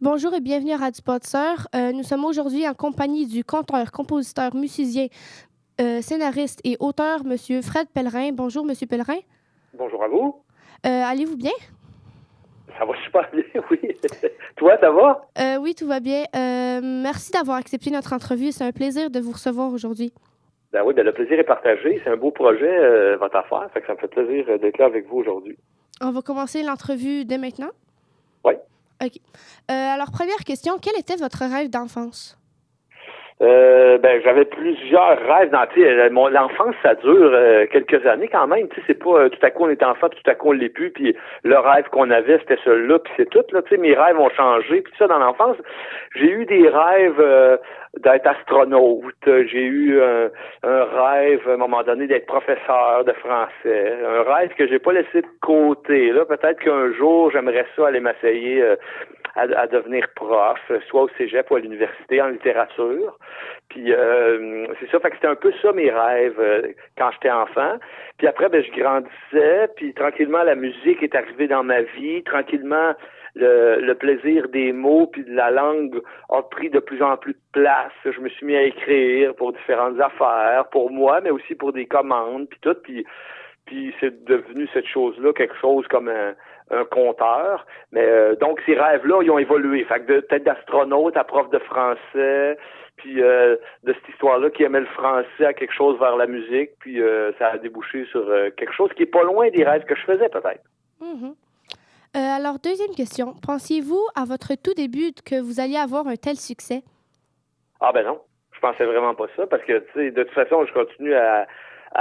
Bonjour et bienvenue à Radio Spotseur. Nous sommes aujourd'hui en compagnie du conteur, compositeur, musicien, scénariste et auteur, Monsieur Fred Pellerin. Bonjour, Monsieur Pellerin. Bonjour à vous. Allez-vous bien? Ça va super bien, oui. Toi, ça va? Oui, tout va bien. Merci d'avoir accepté notre entrevue. C'est un plaisir de vous recevoir aujourd'hui. Ben oui, ben le plaisir est partagé. C'est un beau projet, votre affaire. Fait que ça me fait plaisir d'être là avec vous aujourd'hui. On va commencer l'entrevue dès maintenant. Oui. OK. Alors, première question, quel était votre rêve d'enfance? Ben j'avais plusieurs rêves dans l'enfance, ça dure quelques années quand même. Tu sais, c'est pas tout à coup on est enfant, puis tout à coup on l'est plus, puis le rêve qu'on avait c'était celui-là, puis c'est tout là. Tu sais, mes rêves ont changé, puis tout ça dans l'enfance. J'ai eu des rêves d'être astronaute. J'ai eu un rêve à un moment donné d'être professeur de français. Un rêve que j'ai pas laissé de côté. Là, peut-être qu'un jour j'aimerais ça aller m'essayer. À devenir prof, soit au cégep ou à l'université en littérature. Puis c'est ça, fait que c'était un peu ça mes rêves quand j'étais enfant. Puis après, ben je grandissais, puis tranquillement la musique est arrivée dans ma vie. Tranquillement, le plaisir des mots puis de la langue a pris de plus en plus de place. Je me suis mis à écrire pour différentes affaires, pour moi, mais aussi pour des commandes, puis tout. Puis c'est devenu cette chose-là quelque chose comme un conteur. Mais donc ces rêves-là, ils ont évolué. Fait que peut-être d'astronaute à prof de français, puis de cette histoire-là qui aimait le français à quelque chose vers la musique, puis ça a débouché sur quelque chose qui est pas loin des rêves que je faisais peut-être. Mhm. Alors, deuxième question. Pensiez-vous à votre tout début que vous alliez avoir un tel succès? Ah ben non, je pensais vraiment pas ça parce que tu sais, de toute façon, je continue à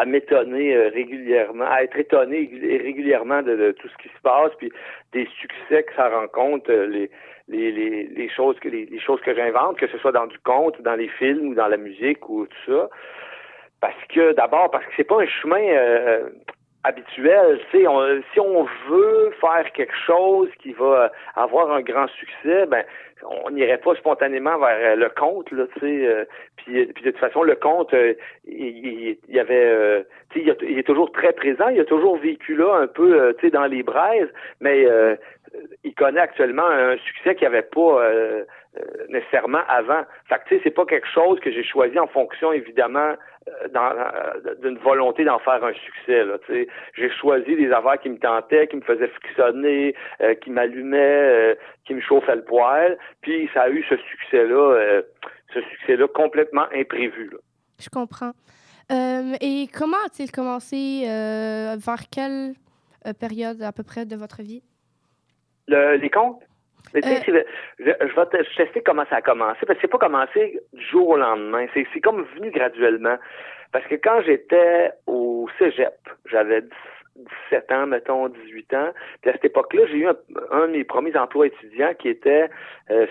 m'étonner régulièrement, à être étonné régulièrement de tout ce qui se passe, puis des succès que ça rencontre, les choses les choses que j'invente, que ce soit dans du conte, dans les films ou dans la musique ou tout ça. Parce que c'est pas un chemin habituel. Tu sais, si on veut faire quelque chose qui va avoir un grand succès, ben on n'irait pas spontanément vers le conte, là, tu sais. Puis de toute façon, le conte, il y avait, tu sais, il est toujours très présent. Il a toujours vécu là un peu, tu sais, dans les braises, mais il connaît actuellement un succès qu'il n'y avait pas nécessairement avant. Fait que, tu sais, c'est pas quelque chose que j'ai choisi en fonction, évidemment, d'une volonté d'en faire un succès. Là, j'ai choisi des affaires qui me tentaient, qui me faisaient frissonner, qui m'allumaient, qui me chauffaient le poil. Puis ça a eu ce succès-là complètement imprévu. Là. Je comprends. Et comment a-t-il commencé? Vers quelle période à peu près de votre vie? Les contes? Mais tu sais, je vais te tester comment ça a commencé, parce que c'est pas commencé du jour au lendemain. C'est comme venu graduellement. Parce que quand j'étais au cégep, j'avais 17 ans, mettons 18 ans, puis à cette époque-là, j'ai eu un de mes premiers emplois étudiants qui était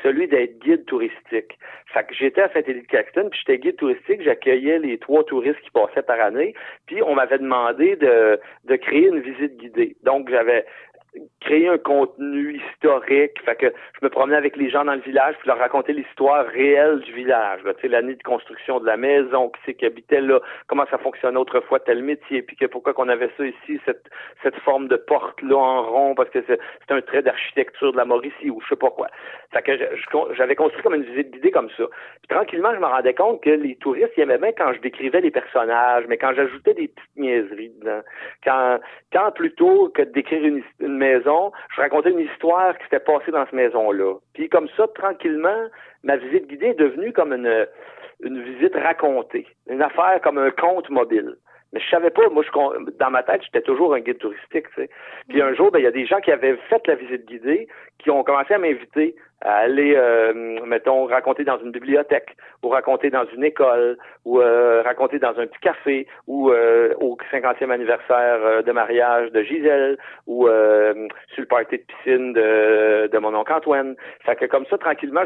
celui d'être guide touristique. Fait que j'étais à Saint-Élie-de-Caxton, puis j'étais guide touristique, j'accueillais les 3 touristes qui passaient par année, puis on m'avait demandé de créer une visite guidée. Donc, j'avais créer un contenu historique. Fait que je me promenais avec les gens dans le village puis leur raconter l'histoire réelle du village. Tu sais, l'année de construction de la maison, qui c'est qui habitait là, comment ça fonctionnait autrefois tel métier, puis que pourquoi qu'on avait ça ici, cette forme de porte-là en rond, parce que c'est un trait d'architecture de la Mauricie ou je sais pas quoi. Fait que j'avais construit comme une visite guidée comme ça. Puis tranquillement, je me rendais compte que les touristes, ils aimaient bien quand je décrivais les personnages, mais quand j'ajoutais des petites niaiseries dedans. Quand plutôt que de décrire une maison, je racontais une histoire qui s'était passée dans cette maison-là. Puis comme ça, tranquillement, ma visite guidée est devenue comme une visite racontée, une affaire comme un conte mobile. Mais je savais pas, moi, dans ma tête, j'étais toujours un guide touristique, tu sais. Puis un jour, ben, il y a des gens qui avaient fait la visite guidée, qui ont commencé à m'inviter à aller, mettons, raconter dans une bibliothèque, ou raconter dans une école, ou raconter dans un petit café, ou au 50e anniversaire de mariage de Gisèle, ou sur le party de piscine de mon oncle Antoine. Fait que comme ça, tranquillement,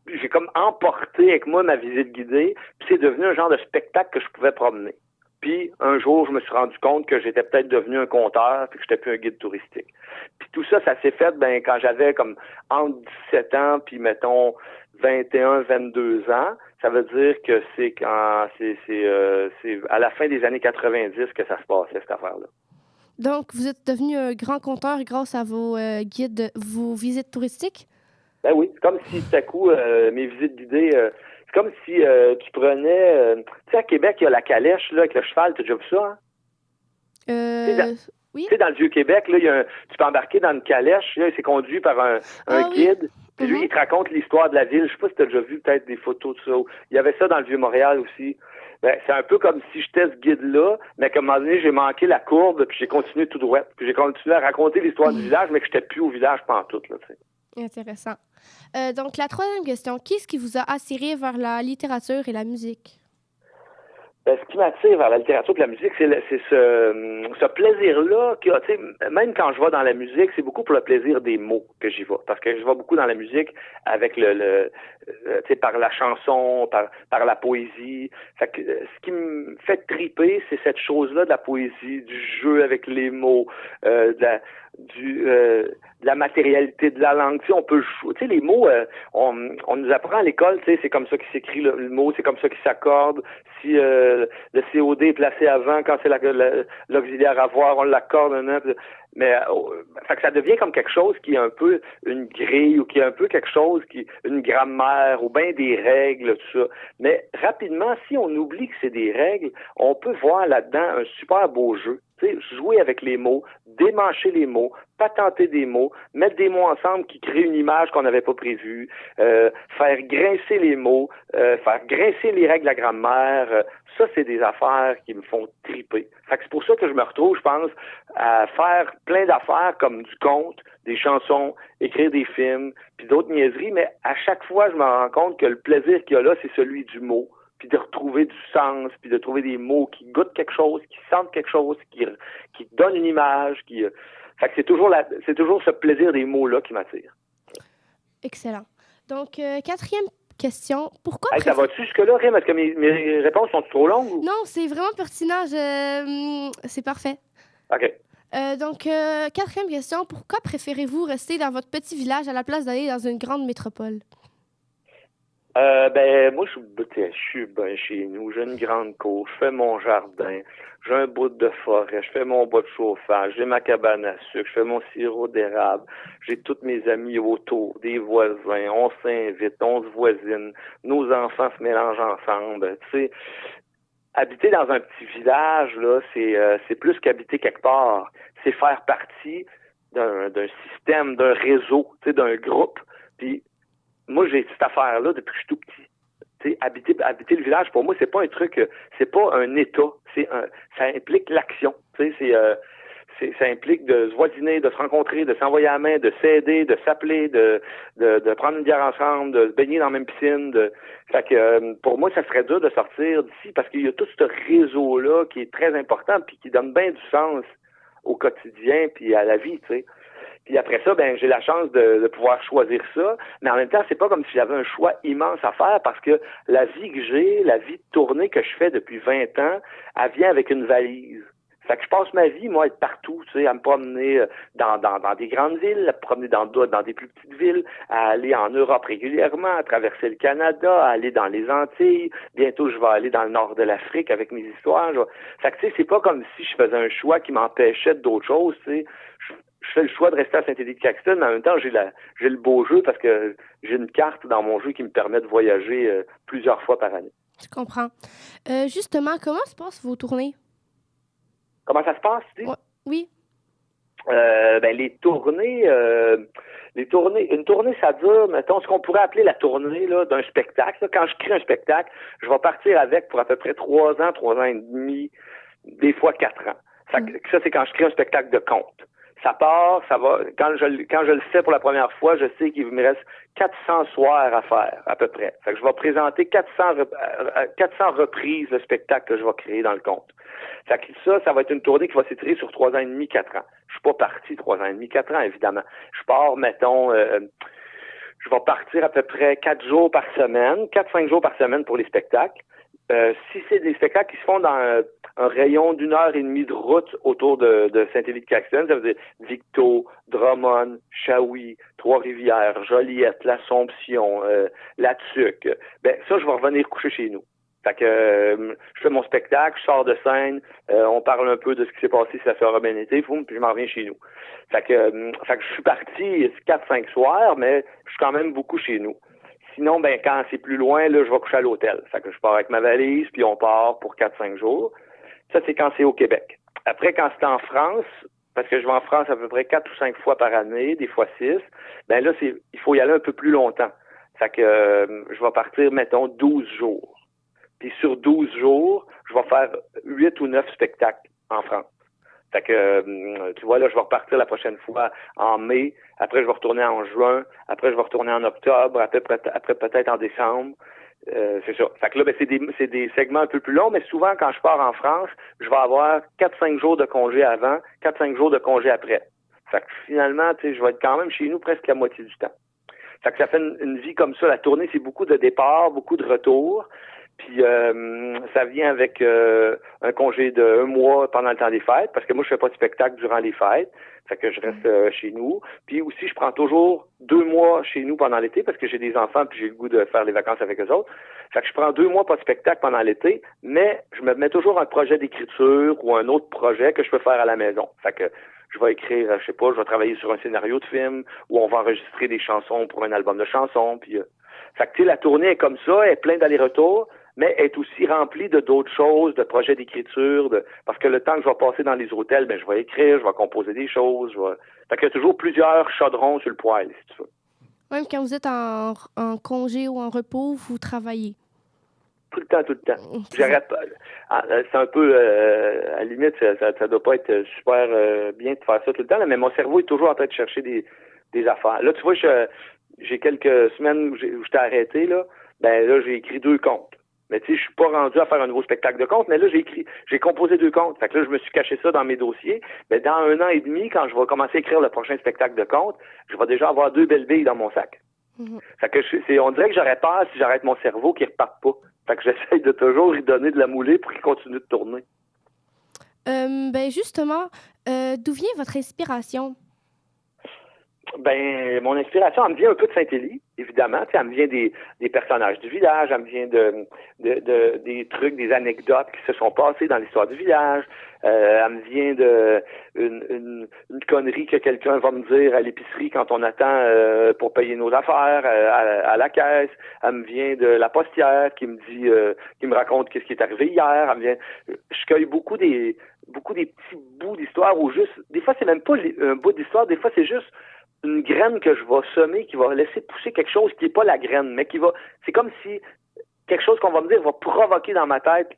j'ai comme emporté avec moi ma visite guidée, puis c'est devenu un genre de spectacle que je pouvais promener. Puis, un jour, je me suis rendu compte que j'étais peut-être devenu un conteur, puis que j'étais plus un guide touristique. Puis tout ça, ça s'est fait quand j'avais comme entre 17 ans, puis mettons 21, 22 ans. Ça veut dire que c'est à la fin des années 90 que ça se passait, cette affaire-là. Donc, vous êtes devenu un grand conteur grâce à vos guides, vos visites touristiques? Ben oui, c'est comme si tout à coup, mes visites guidées, c'est comme si tu prenais, tu sais, à Québec, il y a la calèche, là, avec le cheval, t'as déjà vu ça, hein? Tu sais, Euh, oui? dans le Vieux-Québec, là, tu peux embarquer dans une calèche, là, c'est conduit par un Ah oui. guide, puis lui, il te raconte l'histoire de la ville. Je sais pas si tu as déjà vu peut-être des photos de ça. Il y avait ça dans le Vieux-Montréal aussi. Ben, c'est un peu comme si j'étais ce guide-là, mais qu'à un moment donné, j'ai manqué la courbe, puis j'ai continué tout droit. Puis j'ai continué à raconter l'histoire du village, mais que j'étais plus au village pantoute, là, tu sais. Intéressant. Donc, la troisième question. Qu'est-ce qui vous a attiré vers la littérature et la musique? Ben, ce qui m'attire vers la littérature et la musique, c'est ce plaisir-là tu sais, même quand je vais dans la musique, c'est beaucoup pour le plaisir des mots que j'y vais. Parce que je vais beaucoup dans la musique avec tu sais, par la chanson, par la poésie. Fait que, ce qui me fait triper, c'est cette chose-là de la poésie, du jeu avec les mots, de la matérialité de la langue. Tu sais, on peut jouer. Tu sais, les mots, on nous apprend à l'école, tu sais, c'est comme ça qu'il s'écrit le mot, c'est comme ça qu'il s'accorde. Si le COD est placé avant, quand c'est l'auxiliaire avoir, on l'accorde. Mais fait que ça devient comme quelque chose qui est un peu une grille ou qui est un peu quelque chose une grammaire ou bien des règles, tout ça. Mais rapidement, si on oublie que c'est des règles, on peut voir là-dedans un super beau jeu. Tu sais, jouer avec les mots, démancher les mots, patenter des mots, mettre des mots ensemble qui créent une image qu'on n'avait pas prévue, faire grincer les mots, faire grincer les règles de la grammaire. Ça, c'est des affaires qui me font triper. Fait que c'est pour ça que je me retrouve, je pense, à faire plein d'affaires comme du conte, des chansons, écrire des films, puis d'autres niaiseries, mais à chaque fois, je me rends compte que le plaisir qu'il y a là, c'est celui du mot, puis de retrouver du sens, puis de trouver des mots qui goûtent quelque chose, qui sentent quelque chose, qui donnent une image, Fait que c'est toujours ce plaisir des mots-là qui m'attire. Excellent. Donc, quatrième question. Pourquoi Hey, ça va-tu jusque-là, Rim? Est-ce que mes réponses sont trop longues? Ou? Non, c'est vraiment pertinent. C'est parfait. OK. Donc, quatrième question. Pourquoi préférez-vous rester dans votre petit village à la place d'aller dans une grande métropole? Ben, moi, je suis ben chez nous. J'ai une grande cour. Je fais mon jardin. J'ai un bout de forêt. Je fais mon bois de chauffage. J'ai ma cabane à sucre. Je fais mon sirop d'érable. J'ai tous mes amis autour, des voisins. On s'invite, on se voisine. Nos enfants se mélangent ensemble. Tu sais, habiter dans un petit village, là, c'est plus qu'habiter quelque part. C'est faire partie d'un système, d'un réseau, tu sais, d'un groupe. Puis moi, j'ai cette affaire-là depuis que je suis tout petit. Tu sais, habiter le village, pour moi, c'est pas un truc, c'est pas un état. Ça implique l'action. Tu sais, ça implique de se voisiner, de se rencontrer, de s'envoyer la main, de s'aider, de s'appeler, de prendre une bière ensemble, de se baigner dans la même piscine. Fait que pour moi, ça serait dur de sortir d'ici parce qu'il y a tout ce réseau-là qui est très important puis qui donne bien du sens au quotidien puis à la vie, tu sais. Puis après ça, ben j'ai la chance de pouvoir choisir ça, mais en même temps, c'est pas comme si j'avais un choix immense à faire parce que la vie que j'ai, la vie de tournée que je fais depuis 20 ans, elle vient avec une valise. Fait que je passe ma vie, moi, à être partout, tu sais, à me promener dans des grandes villes, à me promener dans des plus petites villes, à aller en Europe régulièrement, à traverser le Canada, à aller dans les Antilles. Bientôt, je vais aller dans le nord de l'Afrique avec mes histoires. Fait que, tu sais, c'est pas comme si je faisais un choix qui m'empêchait d'autres choses, tu sais. Je fais le choix de rester à Saint-Élie-de-Caxton, mais en même temps, j'ai le beau jeu parce que j'ai une carte dans mon jeu qui me permet de voyager plusieurs fois par année. Je comprends. Justement, comment se passent vos tournées? Comment ça se passe, tu sais? Ouais. Oui. Ben une tournée, ça dure, mettons, ce qu'on pourrait appeler la tournée là, d'un spectacle. Là. Quand je crée un spectacle, je vais partir avec pour à peu près 3 ans et demi, des fois 4 ans. Ça, c'est quand je crée un spectacle de conte. Ça part, ça va. Quand je le fais pour la première fois, je sais qu'il me reste 400 soirs à faire, à peu près. Fait que je vais présenter 400 reprises le spectacle que je vais créer dans le conte. Fait que ça va être une tournée qui va s'étirer sur 3 ans et demi, 4 ans. Je suis pas parti 3 ans et demi, 4 ans, évidemment. Je pars, mettons, je vais partir à peu près 4 jours par semaine, 4-5 jours par semaine pour les spectacles. Si c'est des spectacles qui se font dans un rayon d'1 heure et demie de route autour de Saint-Élie-de-Caxton, ça veut dire Victo, Drummond, Shawi, Trois-Rivières, Joliette, l'Assomption, La Tuque, ben ça, je vais revenir coucher chez nous. Fait que je fais mon spectacle, je sors de scène, on parle un peu de ce qui s'est passé, si ça aura bien été, puis je m'en reviens chez nous. Fait que je suis parti 4-5 soirs, mais je suis quand même beaucoup chez nous. Sinon, ben quand c'est plus loin, là, je vais coucher à l'hôtel. Fait que je pars avec ma valise, puis on part pour 4-5 jours. Ça, c'est quand c'est au Québec. Après, quand c'est en France, parce que je vais en France à peu près 4 ou 5 fois par année, des fois 6, ben là, il faut y aller un peu plus longtemps. Fait que je vais partir, mettons, 12 jours. Puis sur 12 jours, je vais faire 8 ou 9 spectacles en France. Fait que, tu vois, là, je vais repartir la prochaine fois en mai. Après, je vais retourner en juin. Après, je vais retourner en octobre. Après peut-être en décembre. C'est ça. Fait que là, ben, c'est des segments un peu plus longs, mais souvent, quand je pars en France, je vais avoir 4-5 jours de congé avant, 4-5 jours de congé après. Fait que finalement, tu sais, je vais être quand même chez nous presque la moitié du temps. Fait que ça fait une vie comme ça. La tournée, c'est beaucoup de départs, beaucoup de retours. Puis ça vient avec un congé de 1 mois pendant le temps des fêtes, parce que moi, je fais pas de spectacle durant les fêtes. Fait que je reste chez nous. Puis aussi, je prends toujours 2 mois chez nous pendant l'été, parce que j'ai des enfants puis j'ai le goût de faire les vacances avec eux autres. Fait que je prends 2 mois pas de spectacle pendant l'été, mais je me mets toujours un projet d'écriture ou un autre projet que je peux faire à la maison. Fait que je vais écrire, je sais pas, je vais travailler sur un scénario de film, ou on va enregistrer des chansons pour un album de chansons. Puis, fait que tu sais, la tournée est comme ça, elle est pleine d'allers-retours, mais est aussi remplie de d'autres choses, de projets d'écriture, parce que le temps que je vais passer dans les hôtels, ben je vais écrire, je vais composer des choses. Fait qu'il y a toujours plusieurs chaudrons sur le poêle, si tu veux. Même quand vous êtes en congé ou en repos, vous travaillez. Tout le temps, tout le temps. J'arrête pas. C'est un peu, à la limite, ça doit pas être super bien de faire ça tout le temps, là, mais mon cerveau est toujours en train de chercher des affaires. Là, tu vois, j'ai quelques semaines où j'étais arrêté, là. Ben là, j'ai écrit 2 contes. Mais tu sais, je suis pas rendu à faire un nouveau spectacle de contes, mais là, j'ai composé 2 contes. Fait que là, je me suis caché ça dans mes dossiers. Mais dans 1 an et demi, quand je vais commencer à écrire le prochain spectacle de contes, je vais déjà avoir 2 belles billes dans mon sac. Mm-hmm. Fait que on dirait que j'aurais peur si j'arrête mon cerveau qu'il reparte pas. Fait que j'essaie de toujours lui donner de la moulée pour qu'il continue de tourner. Ben justement, d'où vient votre inspiration? Ben, mon inspiration, elle me vient un peu de Saint-Élie, évidemment. Elle me vient des personnages du village, elle me vient des trucs, des anecdotes qui se sont passées dans l'histoire du village. Elle me vient une connerie que quelqu'un va me dire à l'épicerie quand on attend pour payer nos affaires à la caisse. Elle me vient de la postière qui me dit, qui me raconte qu'est-ce qui est arrivé hier. Elle me vient, je cueille beaucoup des petits bouts d'histoire où juste, des fois c'est même pas un bout d'histoire, des fois c'est juste une graine que je vais semer qui va laisser pousser quelque chose qui n'est pas la graine, mais c'est comme si quelque chose qu'on va me dire va provoquer dans ma tête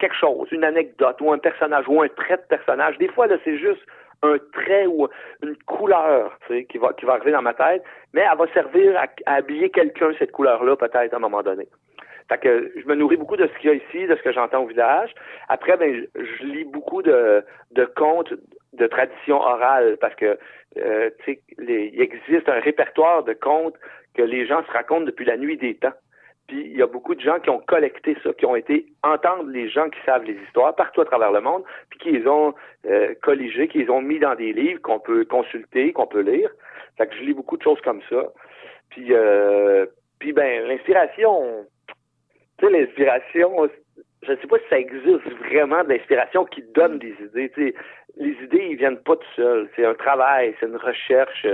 quelque chose, une anecdote ou un personnage ou un trait de personnage. Des fois, là, c'est juste un trait ou une couleur, tu sais, qui va arriver dans ma tête, mais elle va servir à habiller quelqu'un, cette couleur-là, peut-être, à un moment donné. Fait que je me nourris beaucoup de ce qu'il y a ici, de ce que j'entends au village. Après, ben, je lis beaucoup de contes de tradition orale parce que tu sais, il existe un répertoire de contes que les gens se racontent depuis la nuit des temps. Puis il y a beaucoup de gens qui ont collecté ça, qui ont été entendre les gens qui savent les histoires partout à travers le monde, puis qui les ont colligés, qui les ont mis dans des livres qu'on peut consulter, qu'on peut lire. Fait que je lis beaucoup de choses comme ça. Puis ben l'inspiration, tu sais, l'inspiration, je ne sais pas si ça existe vraiment de l'inspiration qui donne des idées. Tu sais, les idées, ils viennent pas tout seuls. C'est un travail, c'est une recherche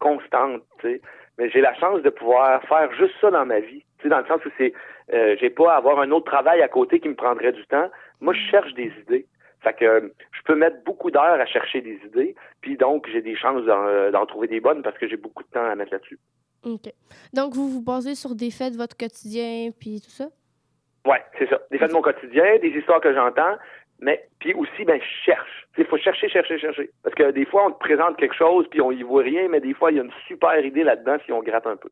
constante. Tu sais. Mais j'ai la chance de pouvoir faire juste ça dans ma vie. Tu sais, dans le sens où j'ai pas à avoir un autre travail à côté qui me prendrait du temps. Moi, je cherche des idées. Fait que je peux mettre beaucoup d'heures à chercher des idées, puis donc j'ai des chances d'en trouver des bonnes parce que j'ai beaucoup de temps à mettre là-dessus. OK. Donc, vous vous basez sur des faits de votre quotidien, puis tout ça? Ouais, c'est ça. Des faits de mon quotidien, des histoires que j'entends, mais puis aussi, ben, je cherche. Il faut chercher. Parce que des fois, on te présente quelque chose, puis on y voit rien, mais des fois, il y a une super idée là-dedans si on gratte un peu.